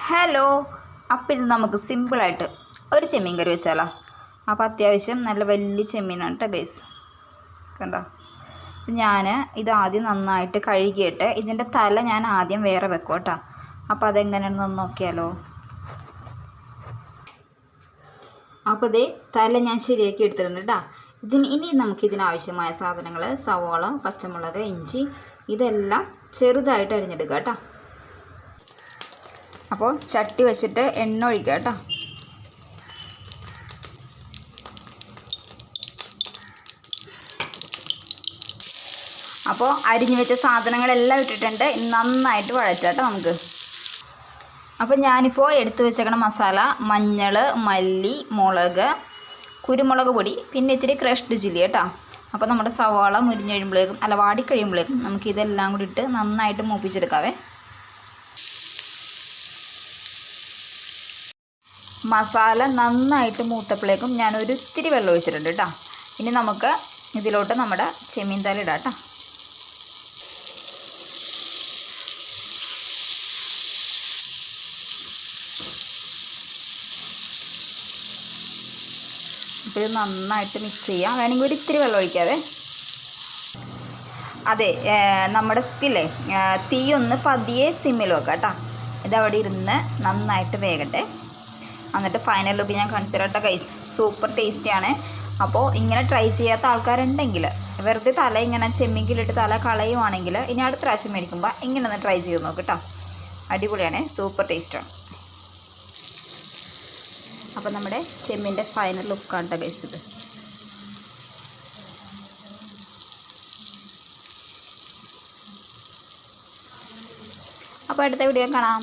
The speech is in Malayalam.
ഹലോ, അപ്പോൾ ഇത് നമുക്ക് സിമ്പിളായിട്ട് ഒരു ചെമ്മീൻ കറി വെച്ചാലോ. അപ്പോൾ അത്യാവശ്യം നല്ല വലിയ ചെമ്മീനാണ് കേട്ടോ ഗൈസ്. കണ്ടോ, ഞാൻ ഇത് ആദ്യം നന്നായിട്ട് കഴുകിയിട്ട് ഇതിൻ്റെ തല ഞാൻ ആദ്യം വേറെ വെക്കും കേട്ടോ. അപ്പോൾ അതെങ്ങനെയാണെന്ന് നോക്കിയാലോ. അപ്പോൾ ഇതേ തല ഞാൻ ശരിയാക്കി എടുത്തിട്ടുണ്ട് കേട്ടോ. ഇനി നമുക്കിതിനാവശ്യമായ സാധനങ്ങൾ സവോള, പച്ചമുളക്, ഇഞ്ചി ഇതെല്ലാം ചെറുതായിട്ട് അരിഞ്ഞെടുക്കുക കേട്ടോ. അപ്പോൾ ചട്ടി വെച്ചിട്ട് എണ്ണ ഒഴിക്കുക കേട്ടോ. അപ്പോൾ അരിഞ്ഞു വെച്ച സാധനങ്ങളെല്ലാം ഇട്ടിട്ടുണ്ട്. നന്നായിട്ട് വഴറ്റാട്ടോ നമുക്ക്. അപ്പോൾ ഞാനിപ്പോൾ എടുത്തു വെച്ചേക്കണ മസാല മഞ്ഞൾ, മല്ലി, മുളക്, കുരുമുളക് പൊടി, പിന്നെ ഇത്തിരി ക്രഷ്ഡ് ചില്ലി കേട്ടോ. അപ്പോൾ നമ്മുടെ സവാള മുരിഞ്ഞ് കഴിയുമ്പോഴേക്കും വാടിക്കഴിയുമ്പോഴേക്കും നമുക്കിതെല്ലാം കൂടി ഇട്ട് നന്നായിട്ട് മൂപ്പിച്ചെടുക്കാവേ. മസാല നന്നായിട്ട് മൂത്തപ്പോഴേക്കും ഞാനൊരു ഇത്തിരി വെള്ളം ഒഴിച്ചിട്ടുണ്ട് കേട്ടോ. ഇനി നമുക്ക് ഇതിലോട്ട് നമ്മുടെ ചെമ്മീൻ തല ഇടാം കേട്ടോ. അപ്പോൾ ഇത് നന്നായിട്ട് മിക്സ് ചെയ്യാം. വേണമെങ്കിൽ ഒരു ഇത്തിരി വെള്ളം ഒഴിക്കാവേ. അതെ, നമ്മുടെ ഇതില്ലേ തീ ഒന്ന് പതിയെ സിമ്മിൽ വെക്കാം കേട്ടോ. ഇതവിടെ ഇരുന്ന് നന്നായിട്ട് വേകട്ടെ. എന്നിട്ട് ഫൈനൽ ലുക്ക് ഞാൻ കാണിച്ചു തരാം കേട്ടോ ഗൈസ്. സൂപ്പർ ടേസ്റ്റിയാണ്. അപ്പോൾ ഇങ്ങനെ ട്രൈ ചെയ്യാത്ത ആൾക്കാരുണ്ടെങ്കിൽ വെറുതെ തല ഇങ്ങനെ ചെമ്മീനിലിട്ട് തല കളയുവാണെങ്കിൽ ഇനി അടുത്ത പ്രാവശ്യം മേടിക്കുമ്പോൾ ഇങ്ങനെ ഒന്ന് ട്രൈ ചെയ്ത് നോക്ക് കേട്ടോ. അടിപൊളിയാണ്, സൂപ്പർ ടേസ്റ്റാണ്. അപ്പോൾ നമ്മുടെ ചെമ്മീൻ്റെ ഫൈനൽ ലുക്കാണ് കേട്ടോ ഗൈസ് ഇത്. അപ്പോൾ അടുത്ത വീഡിയോ കാണാം.